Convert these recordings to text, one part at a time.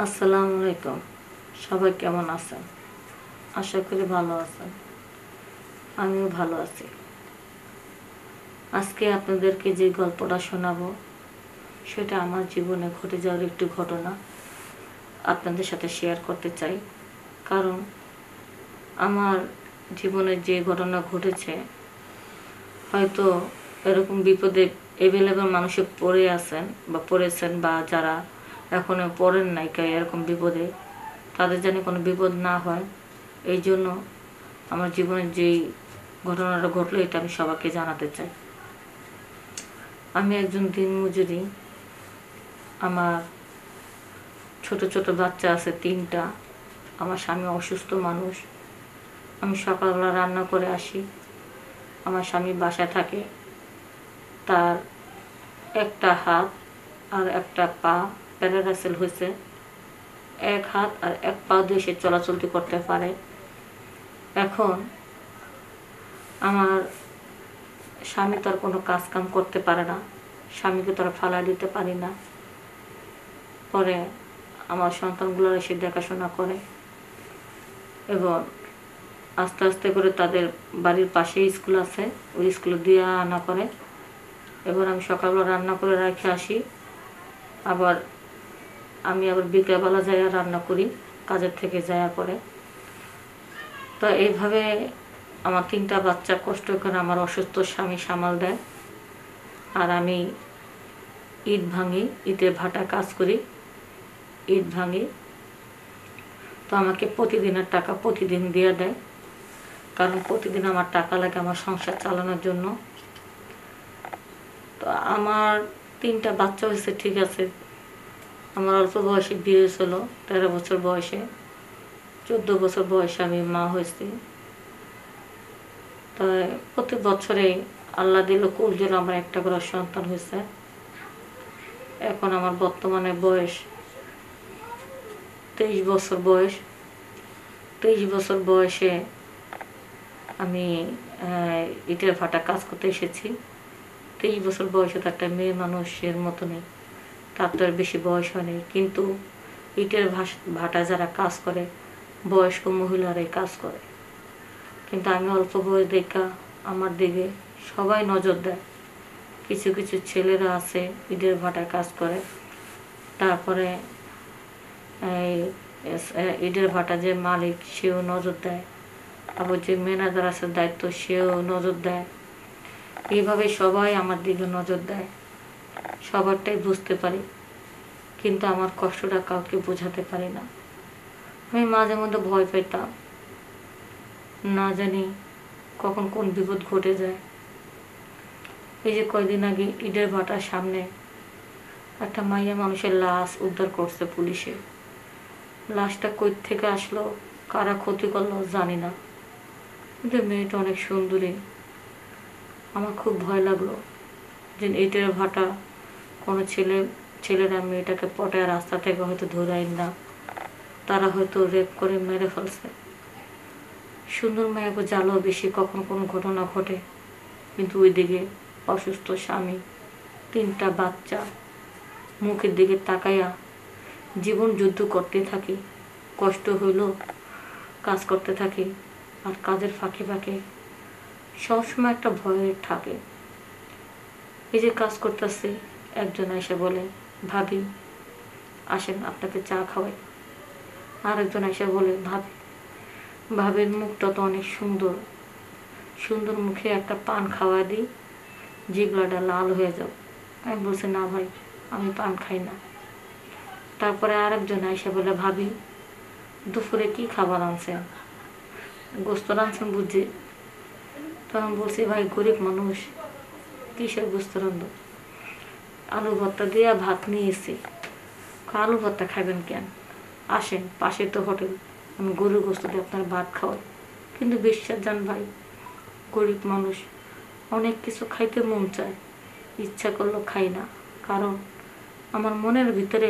আসসালামু আলাইকুম। সবাই কেমন আছেন? আশা করি ভালো আছেন। আমিও ভালো আছি। আজকে আপনাদেরকে যে গল্পটা শোনাবো সেটা আমার জীবনে ঘটে যাওয়ার একটি ঘটনা আপনাদের সাথে শেয়ার করতে চাই। কারণ আমার জীবনে যে ঘটনা ঘটেছে, হয়তো এরকম বিপদে অ্যাভেলেবল মানুষে পড়ে আছেন বা পড়েছেন, বা যারা এখনো পড়েন নাই এরকম বিপদে, তাদের যেন কোনো বিপদ না হয়, এই জন্য আমার জীবনের যেই ঘটনাটা ঘটলো এটা আমি সবাইকে জানাতে চাই। আমি একজন দিনমজুরি। আমার ছোট ছোট বাচ্চা আছে 3টা। আমার স্বামী অসুস্থ মানুষ। আমি সকালবেলা রান্না করে আসি। আমার স্বামী বাসায় থাকে। তার একটা হাত আর একটা পা প্যারালাইসিস হয়েছে। এক হাত আর এক পা দিয়ে সে চলাচলতি করতে পারে। এখন আমার স্বামী তো আর কোনো কাজ কাম করতে পারে না। স্বামীকে তো আর ফালা দিতে পারি না। পরে আমার সন্তানগুলো এসে দেখাশোনা করে এবং আস্তে আস্তে করে তাদের বাড়ির পাশে স্কুল আছে, ওই স্কুলে দিয়ে আনা করে। এবার আমি সকালবেলা রান্না করে রেখে আসি। আমি আবার বিকেলবেলা যাইয়া রান্না করি, কাজের থেকে যাওয়ার পরে। তো এইভাবে আমার 3টা বাচ্চা কষ্ট করে আমার অসুস্থ স্বামী সামাল দেয়। আর আমি ইট ভাঙি, ইটের ভাটা কাজ করি, ইট ভাঙি। তো আমাকে প্রতিদিনের টাকা প্রতিদিন দিয়ে দেয়, কারণ প্রতিদিন আমার টাকা লাগে আমার সংসার চালানোর জন্য। তো আমার 3টা বাচ্চা হয়েছে, ঠিক আছে। আমার অল্প বয়সে বিয়ে হয়েছিল, 13 বছর বয়সে। 14 বছর বয়সে আমি মা হয়েছি। তাই প্রতি বছরেই আল্লাহ দিল কুলজোর আমার একটা করে সন্তান হয়েছে। এখন আমার বর্তমানে বয়স 23 বছর বয়স। 23 বছর বয়সে আমি ইটের ভাটা কাজ করতে এসেছি। 23 বছর বয়সে তো একটা মেয়ে মানুষের মতো নেই, তার তো আর বেশি বয়স হয়নি। কিন্তু ইটের ভাটা যারা কাজ করে বয়স্ক মহিলারাই কাজ করে। কিন্তু আমি অল্প বয়স দেখা আমার দিকে সবাই নজর দেয়। কিছু কিছু ছেলেরা আছে ইটের ভাটায় কাজ করে, তারপরে ইটের ভাটা যে মালিক সেও নজর দেয়, আবার যে ম্যানেজার আছে দায়িত্ব সেও নজর দেয়। এইভাবে সবাই আমার দিকে নজর দেয়, সবারটাই বুঝতে পারি, কিন্তু আমার কষ্টটা কাউকে বোঝাতে পারি না। আমি মাঝে মধ্যে ভয় পেতাম, না জানি কখন কোন বিপদ ঘটে যায়। এই যে কয়দিন আগে ইটের ভাটার সামনে একটা মাইয়া মানুষের লাশ উদ্ধার করছে পুলিশে। লাশটা কই থেকে আসলো, কারা ক্ষতি করলো জানি না, কিন্তু মেয়েটা অনেক সুন্দরী। আমার খুব ভয় লাগলো যে ইটের ভাটা কোনো ছেলেরা মেয়েটাকে পটায় রাস্তা থেকে হয়তো ধরে না, তারা হয়তো রেপ করে মেরে ফেলছে। সুন্দর মেয়েকে জ্বালাও বেশি, কখন কোনো ঘটনা ঘটে। কিন্তু ওইদিকে অসুস্থ স্বামী, 3টা বাচ্চা, মুখের দিকে তাকাইয়া জীবন যুদ্ধ করতে থাকি। কষ্ট হইলেও কাজ করতে থাকি। আর কাজের ফাঁকে ফাঁকে সবসময় একটা ভয়ের থাকে। এই যে কাজ করতেছি, একজন এসে বলে, ভাবি আসেন আপনাকে চা খাওয়াই। আর একজন এসে বলে, ভাবির মুখটা তো অনেক সুন্দর, সুন্দর মুখে একটা পান খাওয়া দিই, জিভলাটা লাল হয়ে যাও। আমি বলছি, না ভাই, আমি পান খাই না। তারপরে আরেকজন এসে বলে, ভাবি দুপুরে কি খাবার আনছেন? গোস্ত রাঁধছেন বুঝছি। তখন বলছি, ভাই গরিব মানুষ, কিসের গোস্ত রাঁধব, আলু ভর্তা দিয়ে ভাত নিয়ে এসেছি। আলু ভর্তা খাবেন কেন, আসেন পাশে তো হোটেল, আমি গরুর গোস্ত দিয়ে আপনার ভাত খাওয়াই। কিন্তু বিশ্বাস যান ভাই, গরিব মানুষ, অনেক কিছু খাইতে মন চায়, ইচ্ছা করলেও খাই না। কারণ আমার মনের ভিতরে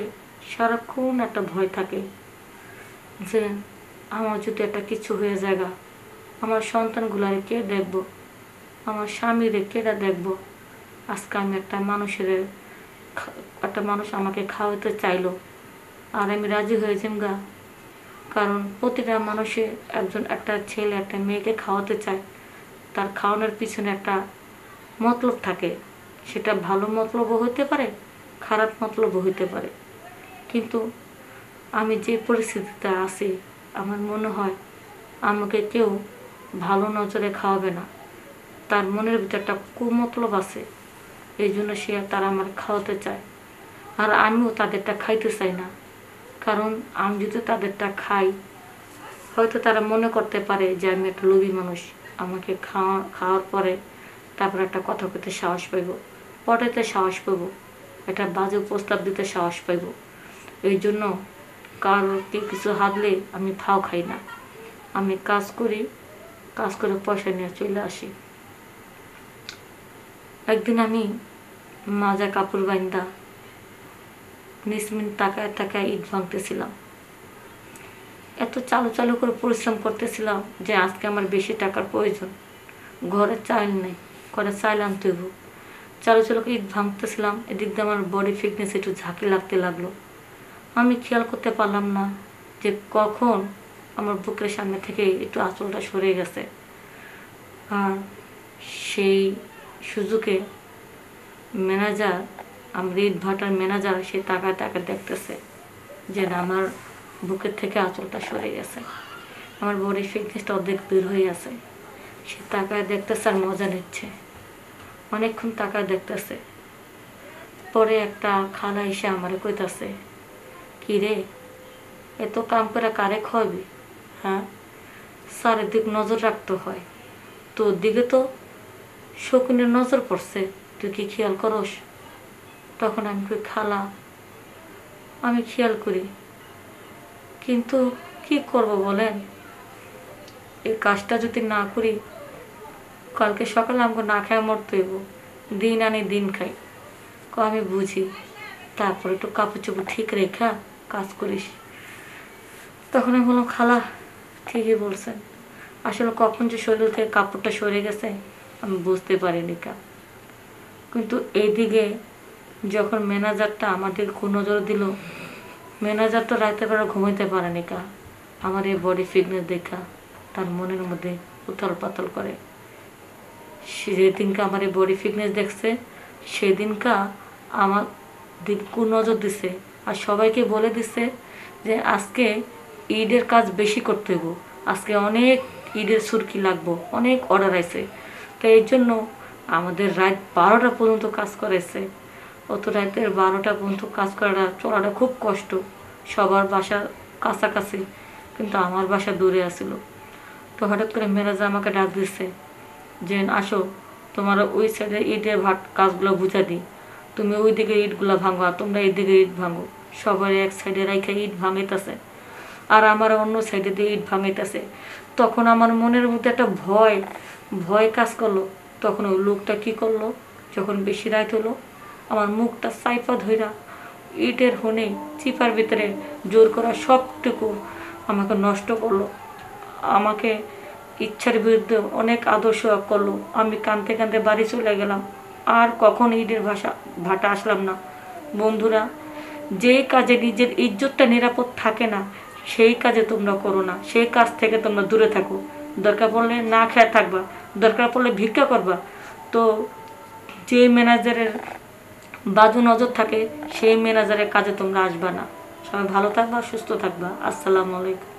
সারাক্ষণ একটা ভয় থাকে যে আমার যদি একটা কিছু হয়ে যায়, আমার সন্তানগুলারে কে দেখবো, আমার স্বামীরে কেটা দেখবো। আজকে আমি একটা মানুষ আমাকে খাওয়াতে চাইলো, আর আমি রাজি হয়েছি গা, কারণ প্রতিটা মানুষে একজন একটা ছেলে একটা মেয়েকে খাওয়াতে চায়, তার খাওয়ানোর পিছনে একটা মতলব থাকে। সেটা ভালো মতলবও হতে পারে, খারাপ মতলবও হতে পারে। কিন্তু আমি যে পরিস্থিতিতে আছি, আমার মনে হয় আমাকে কেউ ভালো নজরে খাওয়াবে না। তার মনের ভিতরে একটা কুমতলব আছে, এই জন্য সে তারা আমার খাওয়াতে চায়। আর আমিও তাদেরটা খাইতে চাই না, কারণ আমি যদি তাদেরটা খাই, হয়তো তারা মনে করতে পারে যে আমি একটা লোভী মানুষ। আমাকে খাওয়ার পরে তারপর একটা কথা কইতে সাহস পাইব, পটাইতে সাহস পাইব, একটা বাজে প্রস্তাব দিতে সাহস পাইব। এই জন্য কারোর কিছু হাতলে আমি ফাও খাই না। আমি কাজ করি, কাজ করে পয়সা নিয়ে চলে আসি। একদিন আমি মাজা কাপড় বাইন্দা নিসমিন তাকায় তাকায় ইট ভাঙতেছিলাম। এত চালু চালু করে পরিশ্রম করতেছিলাম যে আজকে আমার বেশি টাকার প্রয়োজন। ঘরে চাইল নেই, ঘরে চাইল আনতে হইব। চালু চালু করে ইট ভাঙতেছিলাম, এদিক দিয়ে আমার বডি ফিটনেস একটু ঝাঁকি লাগতে লাগলো। আমি খেয়াল করতে পারলাম না যে কখন আমার বুকের সামনে থেকে একটু আঁচলটা সরে গেছে। আর সেই সুযোগে ম্যানেজার, আমার ইট ভাটার ম্যানেজার, সে তাকায় তাকায় দেখতেছে যে আমার বুকের থেকে আঁচলটা সরে গেছে, আমার বডি ফিটনেসটা অর্ধেক বের হয়ে আছে। সে তাকায় দেখতেছে আর মজা নিচ্ছে, অনেকক্ষণ তাকায় দেখতেছে। পরে একটা খালা এসে আমারে কইতাছে, কি রে, এত কাম করে কারে খাওয়াবি? হ্যাঁ, চারিদিক নজর রাখতে হয়, তোর দিকে তো শকুনের নজর পড়ছে, তুই কি খেয়াল করস? তখন আমি কই, খালা আমি খেয়াল করি, কিন্তু কি করব বলেন, এই কাজটা যদি না করি কালকে সকালে আমাকে না খায় মরতে হইব। দিন আনি দিন খাই। আমি বুঝি, তারপরে একটু কাপড় চোপড় ঠিক রেখা কাজ করিস। তখন আমি বললাম, খালা ঠিকই বলছেন, আসলে কখন যে শরীর থেকে কাপড়টা সরে গেছে আমি বুঝতে পারিনি কা। কিন্তু এইদিকে যখন ম্যানেজারটা আমাদের নজর দিল, ম্যানেজার তো রাতে বেলা ঘুমাইতে পারেনি কা। আমার এই বডি ফিটনেস দেখা তার মনের মধ্যে উথল পাতল করে। যেদিনকে আমার এই বডি ফিটনেস দেখছে, সেদিনকা আমার দিক নজর দিছে, আর সবাইকে বলে দিছে যে আজকে ঈদের কাজ বেশি করতে হইব, আজকে অনেক ঈদের সুরকি লাগবো, অনেক অর্ডার আছে। তো এই জন্য আমাদের রাত 12টা পর্যন্ত কাজ করেছে। অত রাতের 12টা পর্যন্ত কাজ করাটা চলাটা খুব কষ্ট। সবার বাসা কাছাকাছি, কিন্তু আমার বাসা দূরে আসিল। তো হঠাৎ করে ম্যানেজার আমাকে ডাক দিচ্ছে যে আসো, তোমার ওই সাইডে ইটের কাজগুলো বুঝা দিই, তুমি ওই দিকে ইটগুলো ভাঙো আর তোমরা এই দিকে ইট ভাঙো। সবার এক সাইডে রাইখা ইট ভাঙাইতেছে আর আমার অন্য সাইডে দিয়ে ইট ভাঙাইতেছে। তখন আমার মনের মধ্যে একটা ভয় ভয় কাজ করলো। তখন ওই লোকটা কি করলো, যখন বেশি রাত হলো, আমার মুখটা সাইপা ধইরা ইটের হনে চিপার ভিতরে জোর করা সবটুকু আমাকে নষ্ট করলো। আমাকে ইচ্ছার বিরুদ্ধে অনেক আদর্শ করলো। আমি কাঁদতে কাঁদতে বাড়ি চলে গেলাম, আর কখন ঈদের ভাটা আসলাম না। বন্ধুরা, যে কাজে নিজের ইজ্জতটা নিরাপদ থাকে না, সেই কাজে তোমরা করো না, সেই কাজ থেকে তোমরা দূরে থাকো। দরকার পড়লে না খেয়ে থাকবা, দরকার পড়লে ভিক্ষা করবা। তো যে ম্যানেজারের বাজু নজর থাকে, সেই ম্যানেজারের কাজে তোমরা আসবা না। সবাই ভালো থাকবা, সুস্থ থাকবা। আসসালামু আলাইকুম।